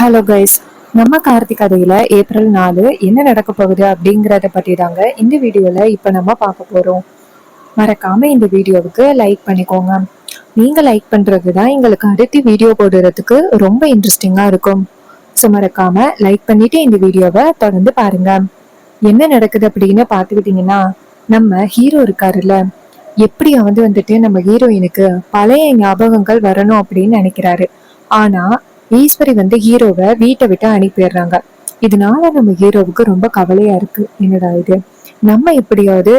Hello guys, நம்ம கார்த்திக் கதையில April 4 என்ன நடக்க போகுது அப்படிங்கிறத பத்தி தாங்க இந்த வீடியோல இப்ப நம்ம பார்க்க போறோம். மறக்காம இந்த வீடியோவுக்கு லைக் பண்ணிக்கோங்க. நீங்க லைக் பண்றது தான் எங்களுக்கு அடுத்து வீடியோ போடுறதுக்கு ரொம்ப இன்ட்ரெஸ்டிங்கா இருக்கும். ஸோ மறக்காம லைக் பண்ணிட்டு இந்த வீடியோவை தொடர்ந்து பாருங்க. என்ன நடக்குது அப்படின்னு பார்த்துக்கிட்டீங்கன்னா, நம்ம ஹீரோ இருக்காருல்ல, எப்படி வந்துட்டு நம்ம ஹீரோயினுக்கு பழைய ஞாபகங்கள் வரணும் அப்படின்னு நினைக்கிறாரு. ஆனா ஈஸ்வரி ஹீரோவை வீட்டை விட்டு அனுப்பிடுறாங்க. இதனால நம்ம ஹீரோவுக்கு ரொம்ப கவலையா இருக்கு. என்னடா இது, நம்ம எப்படியாவது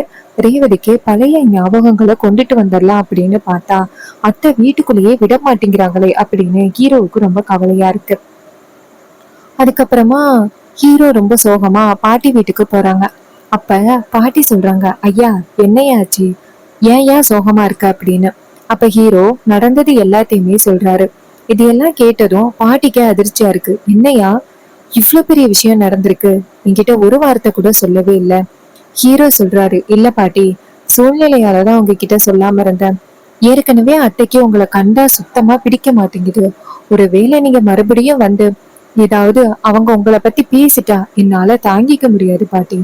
ரேவதிக்கு பழைய ஞாபகங்களை கொண்டுட்டு வந்துடலாம் அப்படின்னு பார்த்தா அத்தை வீட்டுக்குள்ளேயே விட மாட்டேங்கிறாங்களே அப்படின்னு ஹீரோவுக்கு ரொம்ப கவலையா இருக்கு. அதுக்கப்புறமா ஹீரோ ரொம்ப சோகமா பாட்டி வீட்டுக்கு போறாங்க. அப்ப பாட்டி சொல்றாங்க, ஐயா என்னையாச்சு, ஏன் சோகமா இருக்க அப்படின்னு. அப்ப ஹீரோ நடந்தது எல்லாத்தையுமே சொல்றாரு. இது எல்லாம் கேட்டதும் பாட்டிக்கு அதிர்ச்சியா இருக்கு. என்னையா இவ்ளோ பெரிய விஷயம் நடந்திருக்கு, என்கிட்ட ஒரு வார்த்தை கூட சொல்லவே இல்லை. ஹீரோ சொல்றாரு, இல்ல பாட்டி, சூழ்நிலையாலதான் உங்ககிட்ட சொல்லாம இருந்தேன். ஏற்கனவே அத்தைக்கு உங்களை கண்டா சுத்தமா பிடிக்க மாட்டேங்குது. ஒருவேளை நீங்க மறுபடியும் ஏதாவது அவங்க உங்களை பத்தி பேசிட்டா என்னால தாங்கிக்க முடியாது பாட்டி.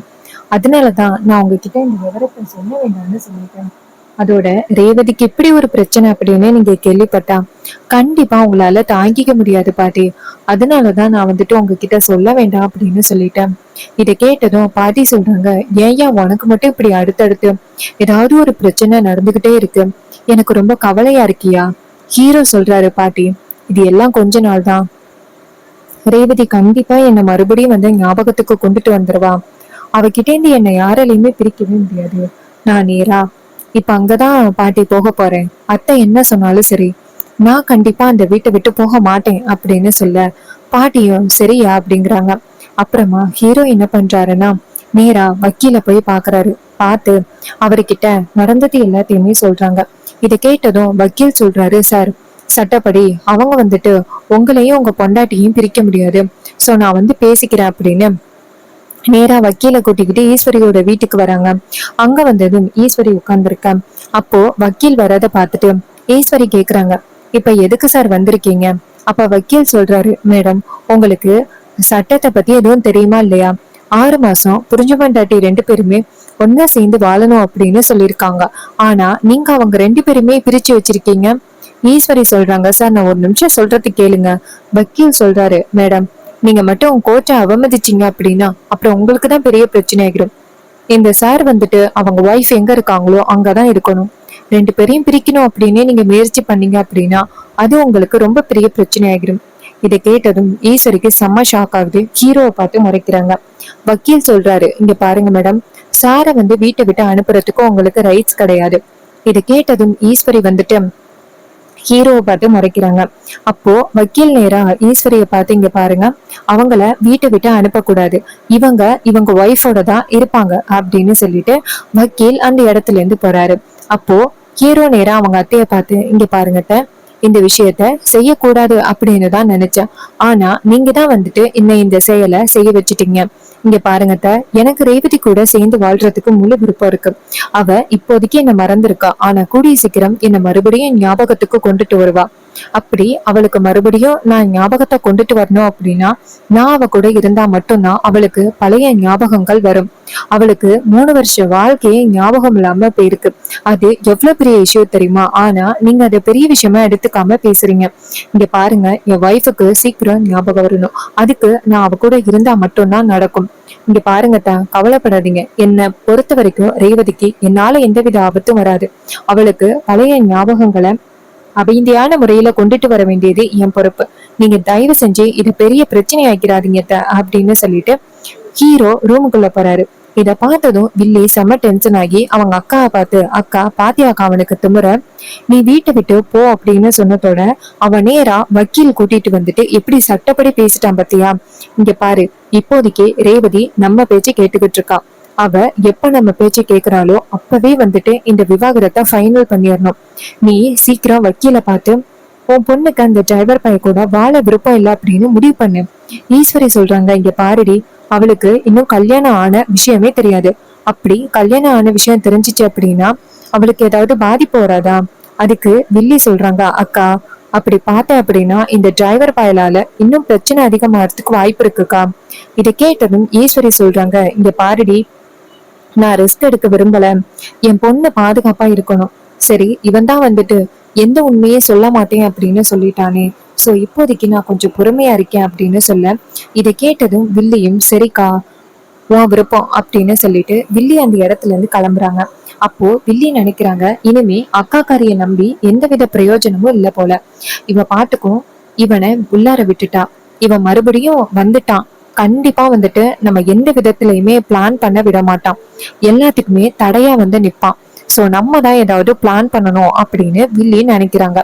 அதனாலதான் நான் உங்ககிட்ட இந்த விவரத்தை சொல்ல வேண்டாம்னு சொல்லிட்டேன். அதோட ரேவதிக்கு இப்படி ஒரு பிரச்சனை அப்படின்னு நீங்க கேள்விப்பட்டா கண்டிப்பா உங்களால தாங்கிக்க முடியாது பாட்டி. அதனாலதான் நான் உங்ககிட்ட சொல்ல வேண்டாம் அப்படின்னு சொல்லிட்டேன். இதை கேட்டதும் பாட்டி சொல்றாங்க, ஏயா உனக்கு மட்டும் இப்படி அடுத்தடுத்து ஏதாவது ஒரு பிரச்சனை நடந்துகிட்டே இருக்கு, எனக்கு ரொம்ப கவலையா இருக்கியா. ஹீரோ சொல்றாரு, பாட்டி இது எல்லாம் கொஞ்ச நாள் தான். ரேவதி கண்டிப்பா என்னை மறுபடியும் ஞாபகத்துக்கு கொண்டுட்டு வந்துருவா. அவகிட்ட இருந்து என்னை யாராலையுமே பிரிக்கவே முடியாது. நான் நேரா இப்ப அங்கதான் பாட்டி போக போறேன். அத்தை என்ன சொன்னாலும் சரி, நான் கண்டிப்பா அந்த வீட்டை விட்டு போக மாட்டேன் அப்படின்னு சொல்ல பாட்டியும் சரியா அப்படிங்கிறாங்க. அப்புறமா ஹீரோ என்ன பண்றாருன்னா நேரா வக்கீல போய் பாக்குறாரு. பார்த்து அவர்கிட்ட நடந்தது எல்லாத்தையுமே சொல்றாங்க. இதை கேட்டதும் வக்கீல் சொல்றாரு, சார் சட்டப்படி அவங்க உங்களையும் உங்க பொண்டாட்டியும் பிரிக்க முடியாது. சோ நான் பேசிக்கிறேன் அப்படின்னு நேரா வக்கீல கூட்டிக்கிட்டு ஈஸ்வரியோட வீட்டுக்கு வராங்க. அங்க வந்ததும் ஈஸ்வரி உட்கார்ந்துருக்க. அப்போ வக்கீல் வரத பார்த்துட்டு ஈஸ்வரி கேக்குறாங்க, இப்ப எதுக்கு சார் வந்திருக்கீங்க. அப்ப வக்கீல் சொல்றாரு, மேடம் உங்களுக்கு சட்டத்தை பத்தி எதுவும் தெரியுமா இல்லையா. 6 மாசம் புரிஞ்ச பொண்டாட்டி 2 பேருமே ஒன்னா சேர்ந்து வாழணும் அப்படின்னு சொல்லியிருக்காங்க. ஆனா நீங்க அவங்க 2 பேருமே பிரிச்சு வச்சிருக்கீங்க. ஈஸ்வரி சொல்றாங்க, சார் நான் ஒரு நிமிஷம் சொல்றது கேளுங்க. வக்கீல் சொல்றாரு, மேடம் நீங்க மட்டும் கோர்ட்டை அவமதிச்சீங்க அப்படின்னா அப்புறம் உங்களுக்கு தான் பெரிய பிரச்சனை ஆகிடும். இந்த சார் அவங்க ஒய்ஃப் எங்க இருக்காங்களோ அங்கதான் இருக்கணும். 2 பேரையும் பிரிக்கணும் அப்படின்னு நீங்க முயற்சி பண்ணீங்க அப்படின்னா அது உங்களுக்கு ரொம்ப பெரிய பிரச்சனை ஆகிடும். இதை கேட்டதும் ஈஸ்வரிக்கு செம்ம ஷாக் ஆகுது. ஹீரோவை பார்த்து முறைக்கிறாங்க. வக்கீல் சொல்றாரு, இங்க பாருங்க மேடம், சாரை வீட்டை விட்டு அனுப்புறதுக்கு உங்களுக்கு ரைட்ஸ் கிடையாது. இதை கேட்டதும் ஈஸ்வரி ஹீரோவை பார்த்து முறைக்கிறாங்க. அப்போ வக்கீல் நேரா ஈஸ்வரிய பார்த்து, இங்க பாருங்க, அவங்கள வீட்டை விட்டு அனுப்பக்கூடாது, இவங்க ஒய்ஃபோட தான் இருப்பாங்க அப்படின்னு சொல்லிட்டு வக்கீல் அந்த இடத்துல இருந்து போறாரு. அப்போ ஹீரோ நேரா அவங்க அத்தைய பார்த்து, இங்க பாருங்க இந்த விஷயத்த செய்யக்கூடாது அப்படின்னு தான் நினைச்சேன். ஆனா நீங்க தான் இந்த செயலை செய்ய வச்சுட்டீங்க. இங்க பாருங்க எனக்கு ரேவதி கூட சேர்ந்து வாழ்றதுக்கு முழு விருப்பம் இருக்கு. அவ இப்போதைக்கு என்ன மறந்துருக்கா, ஆனா கூடிய சீக்கிரம் என்ன மறுபடியும் ஞாபகத்துக்கு கொண்டுட்டு வருவா. அப்படி அவளுக்கு மறுபடியும் நான் ஞாபகத்தை கொண்டுட்டு வரணும் அப்படின்னா நான் அவ கூட இருந்தா மட்டும்தான் அவளுக்கு பழைய ஞாபகங்கள் வரும். அவளுக்கு 3 வருஷ வாழ்க்கையே ஞாபகம் இல்லாம போயிருக்கு. அது எவ்வளவு பெரிய விஷயம் தெரியுமா. ஆனா நீங்க அதை பெரிய விஷயமா எடுத்துக்காம பேசுறீங்க. இங்க பாருங்க, என் ஒய்ஃபுக்கு சீக்கிரம் ஞாபகம் வரணும், அதுக்கு நான் அவ கூட இருந்தா மட்டும்தான் நடக்கும். இங்க பாருங்க கவலைப்படாதீங்க. என்னை பொறுத்த வரைக்கும் ரேவதிக்கு என்னால எந்தவித ஆபத்தும் வராது. அவளுக்கு பழைய ஞாபகங்களை அமைதியான முறையில கொண்டுட்டு வர வேண்டியது என் பொறுப்பு. நீங்க தயவு செஞ்சு இது பெரிய பிரச்சனை ஆக்கிறாதீங்க அப்படின்னு சொல்லிட்டு ஹீரோ ரூமுக்குள்ள போறாரு. இத பார்த்ததும் வில்லி செம்ம டென்ஷன் ஆகி அவங்க அக்காவை பார்த்து, அக்கா பாத்தியாக்கா அவனுக்கு திமுற, நீ வீட்டை விட்டு போ அப்படின்னு சொன்னதோட அவன் நேரா வக்கீல் கூட்டிட்டு எப்படி சட்டப்படி பேசிட்டான் பாத்தியா. இங்க பாரு, இப்போதைக்கு ரேவதி நம்ம பேச்சு கேட்டுக்கிட்டு இருக்கா. அவ எப்ப நம்ம பேச்சு கேக்குறாளோ அப்பவே இந்த விவாகரத்தை ஃபைனல் பண்ணிடணும். நீ சீக்கிரம் வக்கீல பார்த்து உன் பொண்ணுக்கு அந்த டிரைவர் பைய கூட வாழ விருப்பம் இல்லை அப்படின்னு முடிவு பண்ணு. ஈஸ்வரி சொல்றாங்க, இங்க பாருடி, அவளுக்கு இன்னும் கல்யாணம் ஆன விஷயமே தெரியாது. அப்படி கல்யாணம் ஆன விஷயம் தெரிஞ்சிச்சு அப்படின்னா அவளுக்கு ஏதாவது பாதிப்பு வராதா. அதுக்கு வில்லி சொல்றாங்க, அக்கா அப்படி பார்த்தேன் அப்படின்னா இந்த டிரைவர் பயலால இன்னும் பிரச்சனை அதிகமாகிறதுக்கு வாய்ப்பு இருக்குக்கா. இதை கேட்டதும் ஈஸ்வரி சொல்றாங்க, இங்க பாருடி, நான் ரெஸ்ட் எடுக்க விரும்பல, என் பொண்ணு பாதுகாப்பா இருக்கணும். சரி, இவன் தான் வந்துட்டு எந்த உண்மையே சொல்ல மாட்டேன் அப்படின்னு சொல்லிட்டானே, சோ இப்போதைக்கு நான் கொஞ்சம் பொறுமையா இருக்கேன் அப்படின்னு சொல்ல, இதை கேட்டதும் வில்லியும் சரிக்கா, உன் விருப்பம் அப்படின்னு சொல்லிட்டு வில்லி அந்த இடத்துல இருந்து கிளம்புறாங்க. அப்போ வில்லி நினைக்கிறாங்க, இனிமே அக்காக்காரிய நம்பி எந்தவித பிரயோஜனமும் இல்ல போல. இவ பாட்டுக்கும் இவனை உள்ளார விட்டுட்டா, இவன் மறுபடியும் வந்துட்டான், கண்டிப்பா வந்துட்டு நம்ம எந்த விதத்திலயுமே பிளான் பண்ண விட மாட்டான், எல்லாத்துக்குமே தடையா வந்து நிப்பான். சோ நம்ம தான் ஏதாவது பிளான் பண்ணணும் அப்படின்னு வில்லி நினைக்கிறாங்க.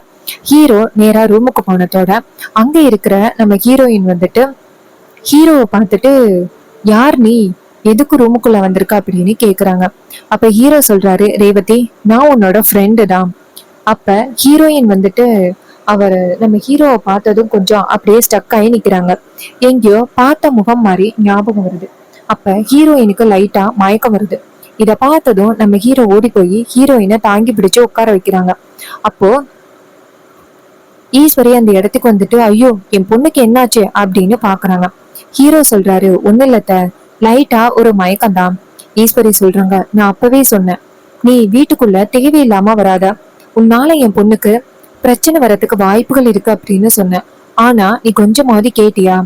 ஹீரோ நேரா ரூமுக்கு போனதோட அங்க இருக்கிற நம்ம ஹீரோயின் வந்துட்டு ஹீரோவை பார்த்துட்டு, யார் நீ, எதுக்கு ரூமுக்குள்ள வந்திருக்க அப்படின்னு கேக்குறாங்க. அப்ப ஹீரோ சொல்றாரு, ரேவதி, நான் உன்னோட ஃப்ரெண்டு தான். அப்ப ஹீரோயின் வந்துட்டு அவர் நம்ம ஹீரோவை பார்த்ததும் கொஞ்சம் அப்படியே ஸ்டக் ஆகி நிக்கிறாங்க. எங்கேயோ பார்த்த முகம் மாதிரி ஞாபகம் வருது. அப்ப ஹீரோயினுக்கு லைட்டா மயக்கம் வருது. இத பார்த்ததும் நம்ம ஹீரோ ஓடி போய் ஹீரோயினை தாங்கி பிடிச்சு உட்கார வைக்கிறாங்க. அப்போ ஈஸ்வரி அந்த இடத்துக்கு வந்துட்டு, ஐயோ என் பொண்ணுக்கு என்னாச்சு அப்படின்னு பாக்குறாங்க. ஹீரோ சொல்றாரு, ஒண்ணு இல்லத்த, லைட்டா ஒரு மயக்கம் தான். ஈஸ்வரி சொல்றாங்க, நான் அப்பவே சொன்னேன், நீ வீட்டுக்குள்ள தேவையில்லாம வராத, உன்னால என் பொண்ணுக்கு பிரச்சனை வரதுக்கு வாய்ப்புகள் இருக்கு அப்படின்னு சொன்னேன். ஆனா நீ கொஞ்சமாவது கேட்டியா?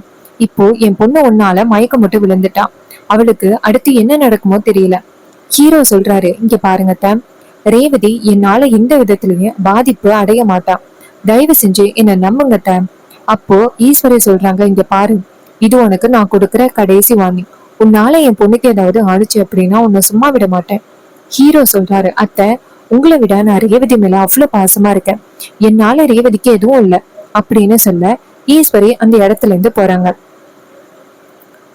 இப்போ என் பொண்ணு உன்னால மயக்கம் மட்டும் விழுந்துட்டா, அவளுக்கு அடுத்து என்ன நடக்குமோ தெரியல. ஹீரோ சொல்றாரு, இங்க பாருங்க, ரேவதி என்னால எந்த விதத்திலயும் பாதிப்பு அடைய மாட்டா, தயவு செஞ்சு என்ன நம்புங்க. அப்போ ஈஸ்வரி சொல்றாங்க, இங்க பாரு, இது உனக்கு நான் கொடுக்குற கடைசி வாங்கி, உன்னால என் பொண்ணுக்கு ஏதாவது ஆணுச்சு அப்படின்னா உன்னை சும்மா விட மாட்டேன். ஹீரோ சொல்றாரு, அத்தை, உங்களை விட நான் ரேவதி மேல அவ்வளவு பாசமா இருக்கேன், என்னால ரேவதிக்கு எதுவும் இல்லை அப்படின்னு சொல்ல ஈஸ்வரி அந்த இடத்துல இருந்து போறாங்க.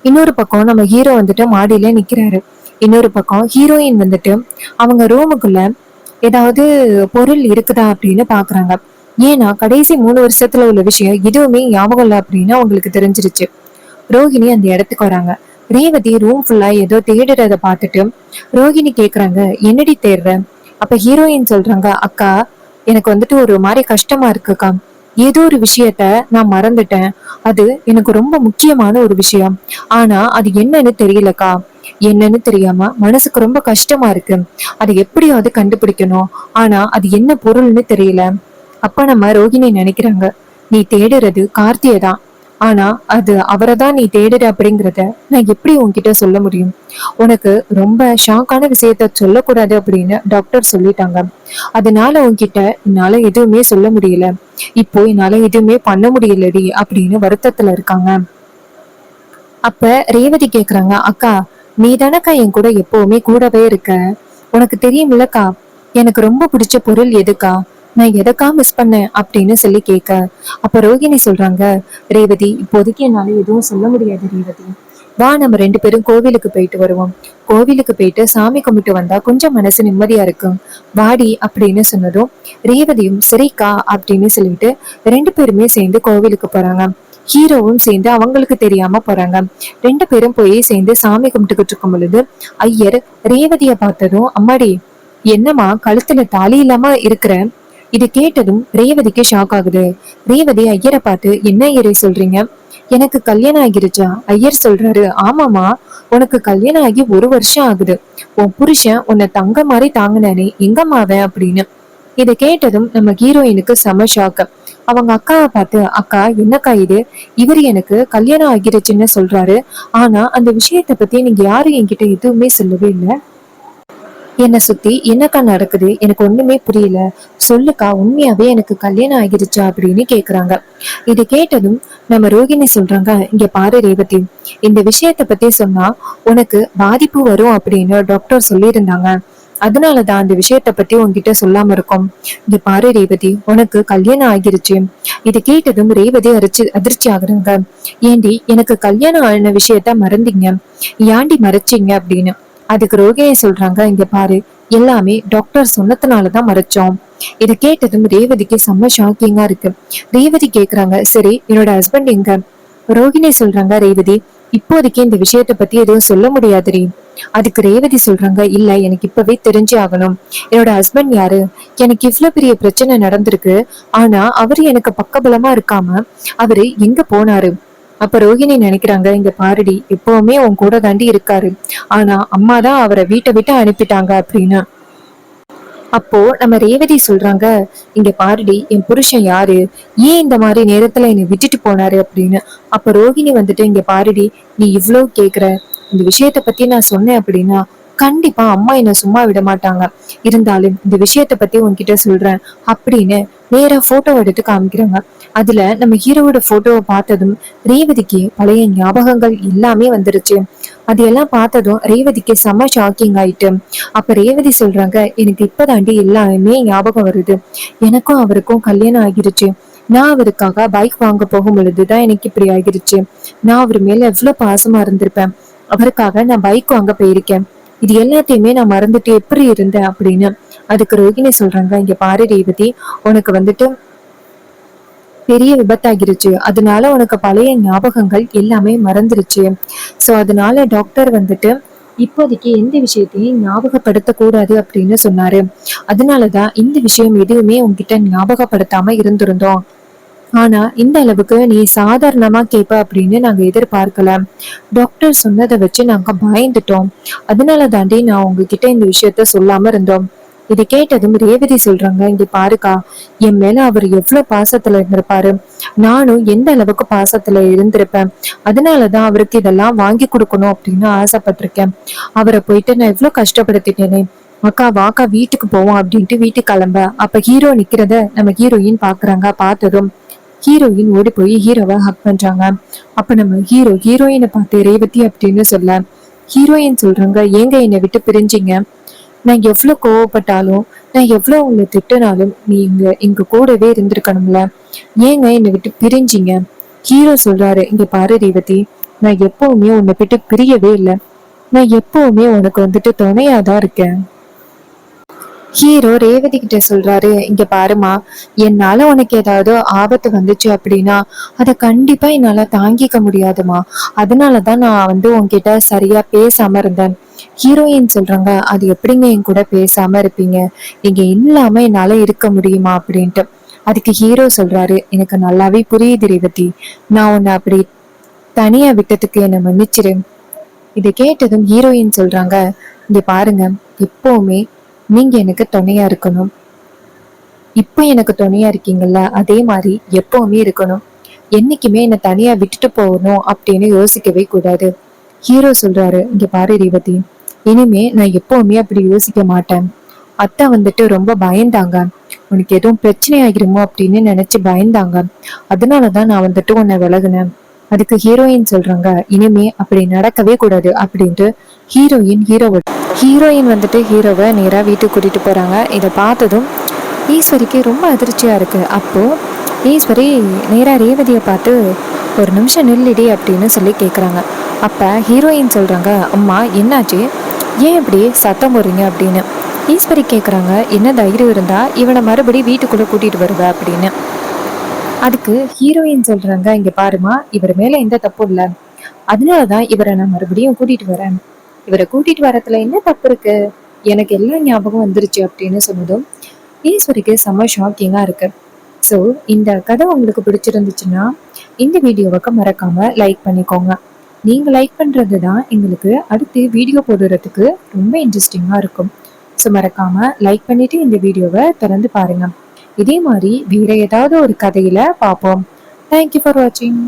இன்னொரு பக்கம் நம்ம ஹீரோ வந்துட்டு மாடியில நிக்கிறாரு. இன்னொரு பக்கம் ஹீரோயின் வந்துட்டு அவங்க ரூமுக்குள்ள ஏதாவது பொருள் இருக்குதா அப்படின்னு பாக்குறாங்க. ஏன்னா கடைசி 3 வருஷத்துல உள்ள விஷயம் எதுவுமே ஞாபகம் இல்லை அப்படின்னு அவங்களுக்கு தெரிஞ்சிருச்சு. ரோஹிணி அந்த இடத்துக்கு வராங்க. ரேவதி ரூம் ஃபுல்லா ஏதோ தேடுறத பார்த்துட்டு ரோஹிணி கேக்குறாங்க, என்னடி தேடுற? அப்ப ஹீரோயின் சொல்றாங்க, அக்கா, எனக்கு வந்துட்டு ஒரு மாதிரி கஷ்டமா இருக்குக்கா, ஏதோ ஒரு விஷயத்த நான் மறந்துட்டேன், அது எனக்கு ரொம்ப முக்கியமான ஒரு விஷயம், ஆனா அது என்னன்னு தெரியலக்கா, என்னன்னு தெரியாம மனசுக்கு ரொம்ப கஷ்டமா இருக்கு, அதை எப்படியாவது கண்டுபிடிக்கணும், ஆனா அது என்ன பொருள்னு தெரியல. அப்ப நம்ம ரோஹிணி நினைக்கிறாங்க, நீ தேடுறது கார்த்தியை தான், ஆனா அது அவரை தான் நீ தேடுற அப்படிங்கிறத நான் எப்படி உன்கிட்ட சொல்ல முடியும்? உனக்கு ரொம்ப ஷாக்கான விஷயத்த சொல்லக்கூடாது அப்படின்னு டாக்டர் சொல்லிட்டாங்க, அதனால உன்கிட்ட என்னால எதுவுமே சொல்ல முடியல, இப்போ என்னால எதுவுமே பண்ண முடியலடி அப்படின்னு வருத்தத்துல இருக்காங்க. அப்ப ரேவதி கேக்குறாங்க, அக்கா, நீ தானக்கா என் கூட எப்பவுமே கூடவே இருக்க, உனக்கு தெரியுமில்லக்கா எனக்கு ரொம்ப பிடிச்ச பொருள் எதுக்கா, நான் எதக்கா மிஸ் பண்ணேன் அப்படின்னு சொல்லி கேட்க, அப்ப ரோகிணி சொல்றாங்க, ரேவதி, இப்போதைக்கு என்னால எதுவும் சொல்ல முடியாது ரேவதி, வா நம்ம 2 பேரும் கோவிலுக்கு போயிட்டு வருவோம், கோவிலுக்கு போயிட்டு சாமி கும்பிட்டு வந்தா கொஞ்சம் மனசு நிம்மதியா இருக்கும், வாடி அப்படின்னு சொன்னதும் ரேவதியும் சரிக்கா அப்படின்னு சொல்லிட்டு 2 பேருமே சேர்ந்து கோவிலுக்கு போறாங்க. ஹீரோவும் சேர்ந்து அவங்களுக்கு தெரியாம போறாங்க. 2 பேரும் போய் சேர்ந்து சாமி கும்பிட்டுக்கிட்டு இருக்கும் பொழுது ஐயர் ரேவதிய பார்த்ததும், அம்மாடி, என்னம்மா கழுத்துல தாலி இல்லாம இருக்கிற? இது கேட்டதும் ரேவதிக்கு ஷாக் ஆகுது. ரேவதி ஐயரை பார்த்து, என்ன ஐயரை சொல்றீங்க, எனக்கு கல்யாணம் ஆகிருச்சா? ஐயர் சொல்றாரு, ஆமாமா, உனக்கு கல்யாணம் ஆகி 1 வருஷம் ஆகுது, உன் புருஷன் உன்னை தங்க மாதிரி தாங்கினானே, எங்கம்மாவன் அப்படின்னு. இதை கேட்டதும் நம்ம ஹீரோயினுக்கு செம ஷாக்கு. அவங்க அக்காவை பார்த்து, அக்கா என்னக்கா இது, இவர் எனக்கு கல்யாணம் ஆகிருச்சுன்னு சொல்றாரு, ஆனா அந்த விஷயத்த பத்தி நீங்க யாரும் என்கிட்ட எதுவுமே சொல்லவே இல்லை, என்னை சுத்தி என்னக்கா நடக்குது, எனக்கு ஒண்ணுமே புரியல, சொல்லுக்கா, உண்மையாவே எனக்கு கல்யாணம் ஆகிருச்சா அப்படின்னு கேக்குறாங்க. இதை கேட்டதும் நம்ம ரோகிணி சொல்றாங்க, இங்க பாரு ரேவதி, இந்த விஷயத்த பத்தி சொன்னா உனக்கு பாதிப்பு வரும் அப்படின்னு டாக்டர் சொல்லியிருந்தாங்க, அதனாலதான் அந்த விஷயத்த பத்தி உன்கிட்ட சொல்லாம இருக்கோம். இங்க பாரு ரேவதி, உனக்கு கல்யாணம் ஆகிருச்சு. இதை கேட்டதும் ரேவதி அதிர்ச்சி ஆகுறாங்க. ஏண்டி எனக்கு கல்யாணம் ஆன விஷயத்த மறந்தீங்க, ஏண்டி மறைச்சிங்க அப்படின்னு. அதுக்கு ரோகிணி சொல்றாங்க, இங்க பாரு, எல்லாமே டாக்டர் சொன்னதுனாலதான் மறைச்சோம். இதை கேட்டதும் ரேவதிக்கு செம்ம ஷாக்கிங்கா இருக்கு. ரேவதி கேக்குறாங்க, சரி என்னோட ஹஸ்பண்ட் எங்க? ரோகிணி சொல்றாங்க, ரேவதி, இப்போதைக்கு இந்த விஷயத்த பத்தி எதுவும் சொல்ல முடியாதுரி. அதுக்கு ரேவதி சொல்றாங்க, இல்ல எனக்கு இப்பவே தெரிஞ்சே ஆகணும். என்னோட ஹஸ்பண்ட் யாரு, எனக்கு இவ்வளவு பெரிய பிரச்சனை நடந்திருக்கு, ஆனா அவரு எனக்கு பக்கபலமா இருக்காம அவரு எங்க போனாரு? அப்ப ரோஹிணி நினைக்கிறாங்க, இங்க பாருடி, எப்பவுமே உன் கூட தாண்டி இருக்காரு, ஆனா அம்மா தான் அவரை வீட்டை விட்டு அனுப்பிட்டாங்க அப்படின்னு. அப்போ நம்ம ரேவதி சொல்றாங்க, இங்க பாருடி, என் புருஷன் யாரு, ஏன் இந்த மாதிரி நேரத்துல என்னை விட்டுட்டு போனாரு அப்படின்னு. அப்ப ரோஹிணி வந்துட்டு, இங்க பாருடி, நீ இவ்வளவு கேக்குற, இந்த விஷயத்த பத்தி நான் சொன்னேன் அப்படின்னா கண்டிப்பா அம்மா என்ன சும்மா விட மாட்டாங்க. இருந்தாலும் இந்த விஷயத்த பத்தி உன்கிட்ட சொல்றேன் அப்படின்னு நேரா போட்டோ எடுத்து காமிக்கிறாங்க. அதுல நம்ம ஹீரோவோட போட்டோவை பார்த்ததும் ரேவதிக்கு பழைய ஞாபகங்கள் எல்லாமே வந்துருச்சு. அது எல்லாம் பார்த்ததும் ரேவதிக்கு செம்ம ஷாக்கிங் ஆயிட்டு. அப்ப ரேவதி சொல்றாங்க, எனக்கு இப்பதாண்டி எல்லாமே ஞாபகம் வருது. எனக்கும் அவருக்கும் கல்யாணம் ஆகிருச்சு. நான் அவருக்காக பைக் வாங்க போகும் பொழுதுதான் எனக்கு இப்படி ஆகிருச்சு. நான் அவர் மேல எவ்வளவு பாசமா இருந்திருப்பேன். அவருக்காக நான் பைக் வாங்க போயிருக்கேன். இது எல்லாத்தையுமே நான் மறந்துட்டு எப்படி இருந்தேன் அப்படின்னு. அதுக்கு ரோகிணி சொல்றாங்க, இங்க பாரு ரேவதி, உனக்கு வந்துட்டு பெரிய விபத்தாகிருச்சு. அதனால உனக்கு பழைய ஞாபகங்கள் எல்லாமே மறந்துருச்சு. சோ அதனால டாக்டர் வந்துட்டு இப்போதைக்கு எந்த விஷயத்தையும் ஞாபகப்படுத்த கூடாது அப்படின்னு சொன்னாரு. அதனாலதான் இந்த விஷயம் எதுவுமே உன்கிட்ட ஞாபகப்படுத்தாம இருந்திருந்தோம். ஆனா இந்த அளவுக்கு நீ சாதாரணமா கேட்ப அப்படின்னு நாங்க எதிர்பார்க்கல. டாக்டர் சொன்னதை வச்சு நாங்க பயந்துட்டோம். அதனால தாண்டி நான் உங்ககிட்ட இந்த விஷயத்த சொல்லாம இருந்தோம். இதை கேட்டதும் ரேவதி சொல்றாங்க, இங்க பாருக்கா, என் மேல அவர் எவ்வளவு பாசத்துல இருந்திருப்பாரு, நானும் எந்த அளவுக்கு பாசத்துல இருந்திருப்பேன். அதனாலதான் அவருக்கு இதெல்லாம் வாங்கி கொடுக்கணும் அப்படின்னு ஆசைப்பட்டிருக்கேன். அவரை போயிட்டு நான் எவ்வளவு கஷ்டப்படுத்திட்டேனே. அக்கா வாக்கா வீட்டுக்கு போவோம் அப்படின்ட்டு வீட்டுக்கு கிளம்ப. அப்ப ஹீரோ நிக்கிறத நம்ம ஹீரோயின் பாக்குறாங்க. பார்த்ததும் ஹீரோயின் ஓடி போய் ஹீரோவை ஹக் பண்றாங்க. அப்ப நம்ம ஹீரோயினை பார்த்து ரேவதி அப்படின்னு சொல்ல, ஹீரோயின் சொல்றாங்க, ஏங்க என்னை விட்டு பிரிஞ்சிங்க, நான் எவ்வளவு கோவப்பட்டாலும், நான் எவ்வளவு உங்களை திட்டினாலும் நீங்க எங்க கூடவே இருந்திருக்கணும்ல, ஏங்க என்னை விட்டு பிரிஞ்சிங்க? ஹீரோ சொல்றாரு, இங்க பாரு ரேவதி, நான் எப்பவுமே உன்னை விட்டு பிரியவே இல்லை. நான் எப்பவுமே உனக்கு வந்துட்டு துணையாதான் இருக்கேன். ஹீரோ ரேவதி கிட்ட சொல்றாரு, இங்க பாருமா, என்னால உனக்கு ஏதாவது ஆபத்து வந்துச்சு அப்படின்னா அதை கண்டிப்பா என்னால தாங்கிக்க முடியாதுமா. அதனாலதான் நான் உன்கிட்ட சரியா பேசாம இருந்தேன். ஹீரோயின் சொல்றாங்க, அது எப்படிங்க என் கூட பேசாம இருப்பீங்க, நீங்க இல்லாம என்னால இருக்க முடியுமா அப்படின்ட்டு. அதுக்கு ஹீரோ சொல்றாரு, எனக்கு நல்லாவே புரியுது ரேவதி, நான் உன்னை அப்படி தனியா விட்டதுக்கு என்ன மன்னிச்சிரு. இதை கேட்டதும் ஹீரோயின் சொல்றாங்க, இங்க பாருங்க, எப்பவுமே நீங்க எனக்கு துணையா இருக்கணும். இப்ப எனக்கு துணையா இருக்கீங்கல்ல, அதே மாதிரி எப்பவுமே இருக்கணும். என்னைக்குமே என்ன தனியா விட்டுட்டு போகணும் அப்படின்னு யோசிக்கவே கூடாது. ஹீரோ சொல்றாரு, இங்க பாரு ரேவதி, இனிமே நான் எப்பவுமே அப்படி யோசிக்க மாட்டேன். அத்தை வந்துட்டு ரொம்ப பயந்தாங்க, உனக்கு எதுவும் பிரச்சனை ஆகிருமோ அப்படின்னு நினைச்சு பயந்தாங்க. அதனாலதான் நான் வந்துட்டு உன்னை விலகுனேன். அதுக்கு ஹீரோயின் சொல்றாங்க, இனிமே அப்படி நடக்கவே கூடாது அப்படின்ட்டு ஹீரோயின் வந்துட்டு ஹீரோவை நேரா வீட்டுக்கு கூட்டிட்டு போறாங்க. இதை பார்த்ததும் ஈஸ்வரிக்கு ரொம்ப அதிர்ச்சியா இருக்கு. அப்போ ஈஸ்வரி நேரா ரேவதியை பார்த்து, ஒரு நிமிஷம் நில்லுடி அப்படின்னு சொல்லி கேட்குறாங்க. அப்ப ஹீரோயின் சொல்றாங்க, அம்மா என்னாச்சு, ஏன் இப்படி சத்தம் போடுறீங்க அப்படின்னு. ஈஸ்வரி கேட்குறாங்க, என்ன தைரியம் இருந்தா இவனை மறுபடியும் வீட்டுக்குள்ள கூட்டிட்டு வருவ அப்படின்னு. அதுக்கு ஹீரோயின் சொல்றாங்க, இங்க பாருமா, இவர் மேல எந்த தப்பும் இல்லை, அதனாலதான் இவரை நான் மறுபடியும் கூட்டிட்டு வரேன். இவரை கூட்டிட்டு வரதுல என்ன தப்பு இருக்கு, எனக்கு எல்லா ஞாபகம் வந்துருச்சு அப்படின்னு சொன்னதும் ஈஸ்வரிக்கு செம்ம ஷாக்கிங்கா இருக்கு. ஸோ இந்த கதை உங்களுக்கு பிடிச்சிருந்துச்சுன்னா இந்த வீடியோவுக்கு மறக்காம லைக் பண்ணிக்கோங்க. நீங்க லைக் பண்றது தான் எங்களுக்கு அடுத்து வீடியோ போடுறதுக்கு ரொம்ப இன்ட்ரெஸ்டிங்கா இருக்கும். ஸோ மறக்காம லைக் பண்ணிட்டு இந்த வீடியோவை தொடர்ந்து பாருங்க. இதே மாதிரி வேற ஏதாவது ஒரு கதையில பார்ப்போம். தேங்க்யூ ஃபார் வாட்சிங்.